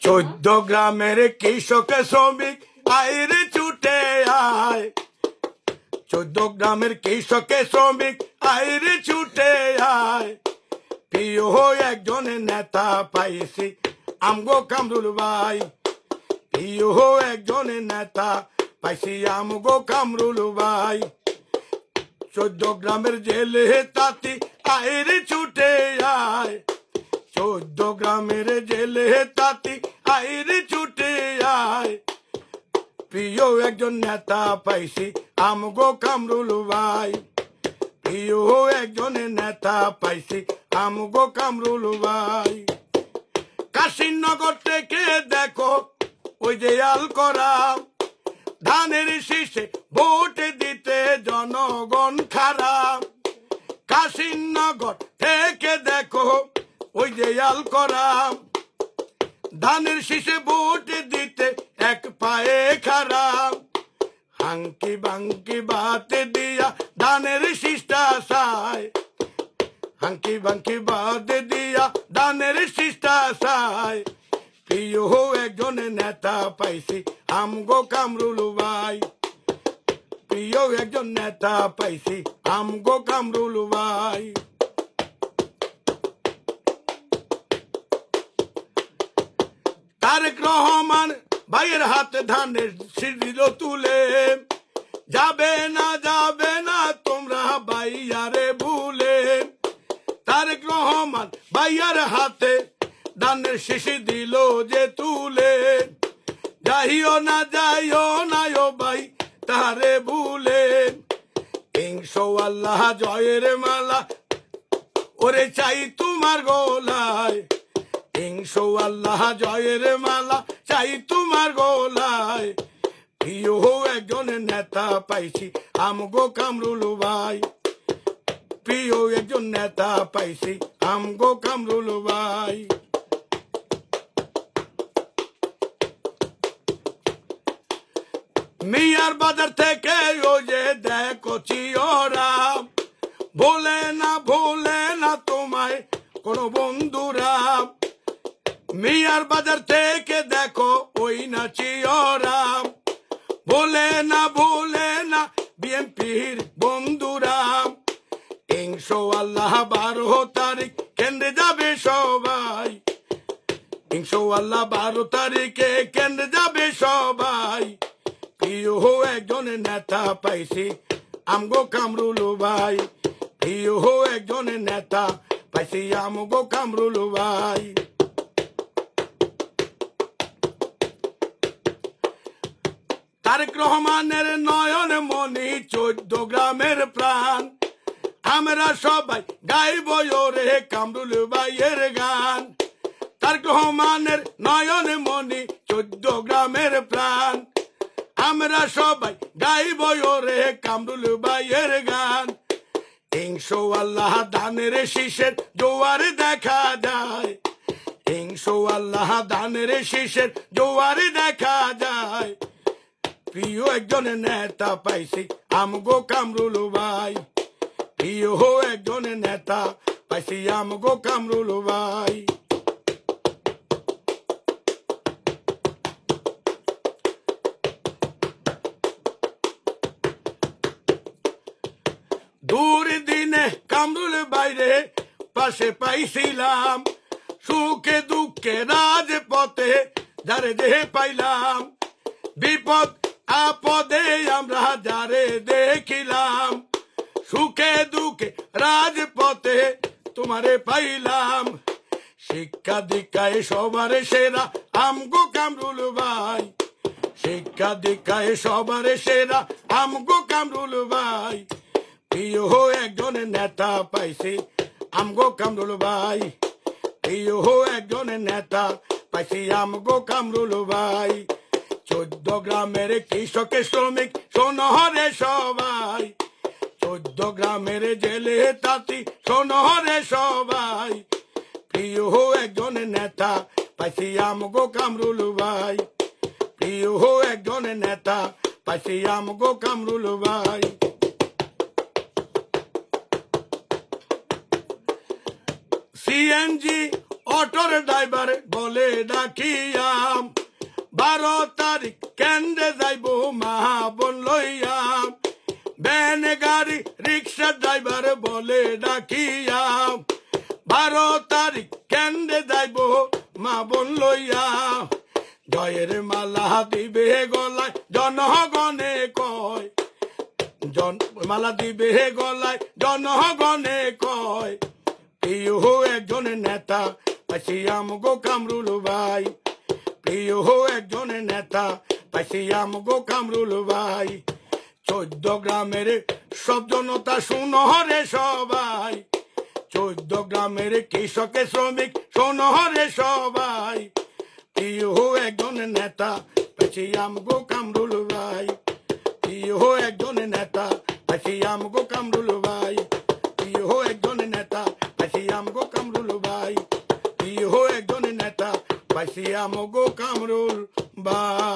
গ্রামের কৃষক শ্রমিক আইরে ছুটে আয়। 14 গ্রামের কৃষক শ্রমিক আইরে ছুটে আয়। প্রিয় একজন নেতা পাইছি আমগো কামরুল ভাই। প্রিয় একজন নেতা পাইছি আমগো কামরুল ভাই। 14 গ্রামের জেলে তাঁতি আইরে ছুটে আয়। 14 গ্রামের জেলে তাঁতি আইরে ছুটে আয়। প্রিয় একজন নেতা পাইছি আমগো কামরুল ভাই। প্রিয় একজন নেতা পাইছি আমগো কামরুল ভাই। কাশীনগর থেকে দেখো ওই যে আল করা ধানের শীষে ভোট দিতে জনগণ খারাপ। কাশীনগর থেকে দেখো ওই যে আল করা ধানের শীষে ভোট দিতে এক পায়ে খারাপ। হাঙ্কি বাঙ্কি বাতে দিয়া ধানের শীষটা সায়। হাঙ্কি বাঙ্কি বাতে দিয়া ধানের শীষটা সায়। প্রিয় একজন নেতা পাইছি আমগো কামরুল ভাই। প্রিয় একজন নেতা পাইছি আমগো কামরুল ভাই। তারেক রহমান ভাইয়ের হাতে ধানের শীষ দিল তুলে। যাবে না তোমরা ভাইয়ারে ভুলে। তারেক রহমান ভাইয়ার হাতে ধানের শীষ দিল যে তুলে। যাইও না ও ভাই তারে ভুলে। ইনশাআল্লাহ জয়ের মালা ওরে চাই তোমার গলায়। ইনশাআল্লাহ জয়ের মালা চাই তোমার গলায়। প্রিয় একজন নেতা পাইছি আমগো কামরুল ভাই। প্রিয় একজন নেতা পাইছি আমগো কামরুল ভাই। মিয়ার বাজার থেকে ও যে দেখো চিওরা। ভোলে না তোমায় কোনো বন্ধুরা। মিয়ার বাজার থেকে দেখো ওই না চিওরা। ভোলে না বিএনপির বন্ধুরা। ইনশাআল্লাহ 12 তারিখ কেন্দ্রে যাবে সবাই। ইনশাআল্লাহ 12 তারিখে কেন্দ্রে যাবে সবাই। প্রিয় একজন নেতা পাইছি আমগো কামরুল ভাই। প্রিয় একজন নেতা পাইছি আমগো কামরুল ভাই। তারেক রহমানের নয়ন মনি 14 গ্রামের প্রাণ। আমরা সবাই গাইব রে কামরুল ভাইয়ের গান। তারেক রহমানের নয়ন মনি 14 গ্রামের প্রাণ। আমরা সবাই গাইব রে কামরুল ভাইয়ের গান। ইনশাআল্লাহ ধানের শীষের জোয়ার দেখা যায়। ইনশাআল্লাহ ধানের শীষের জোয়ার দেখা যায়। প্রিয় একজন নেতা পাইছি আমগো কামরুল ভাই। প্রিয় একজন নেতা পাইছি আমগো কামরুল ভাই। দূর দিনে কামরুল বাইরে পাশে পাইছিলাম। সুখে দুঃখে রাজপথে যারে দেহে পাইলাম। বিপদ আপদে আমরা যারে দেখিলাম। সুখে দুঃখে রাজপথে তোমারে পাইলাম। শিক্ষা দীক্ষায় সবার সেরা আমগো কামরুল ভাই। শিক্ষা দীক্ষায় সবার সেরা আমগো কামরুল ভাই। প্রিয় একজন নেতা পাইছি আমগো কামরুল ভাই। প্রিয় একজন নেতা পাইছি আমগো কামরুল ভাই। 14 গ্রামের কৃষক শ্রমিক সোনহরে সবাই। 14 গ্রামের জেলে তাঁতি সোনহরে সবাই। প্রিয় একজন নেতা পাইছি আমগো কামরুল ভাই। প্রিয় একজন নেতা পাইছি আমগো কামরুল ভাই। সিএনজি মোটর ড্রাইভার বলে ডাকিয়াম 12 তারিখ কেন্দ্রে যাইব মা বোন লইয়াম ভ্যান গাড়ি রিক্সা ড্রাইভার বলে ডাকিয়াম 12 তারিখ কেন্দ্রে যাইব মা বোন লইয়াম জয়ের মালা দিবে গলায় জনগণে কয় মালা দিবে গলায় জনগণে কয় প্রিয় একজন নেতা পাইছি আমগো কামরুল ভাই প্রিয় একজন নেতা পাইছি আমগো কামরুল ভাই 14 গ্রামের সব জনতা শুনো রে সবাই 14 গ্রামের কৃষক শ্রমিক শোনো রে সবাই প্রিয় একজন নেতা পাইছি আমগো কামরুল ভাই প্রিয় একজন নেতা পাইছি আমগো কামরুল ভাই প্রিয় একজন নেতা পাইছি আমগো কামরুল ভাই প্রিয় একজন নেতা পাইছি আমগো কামরুল ভাই।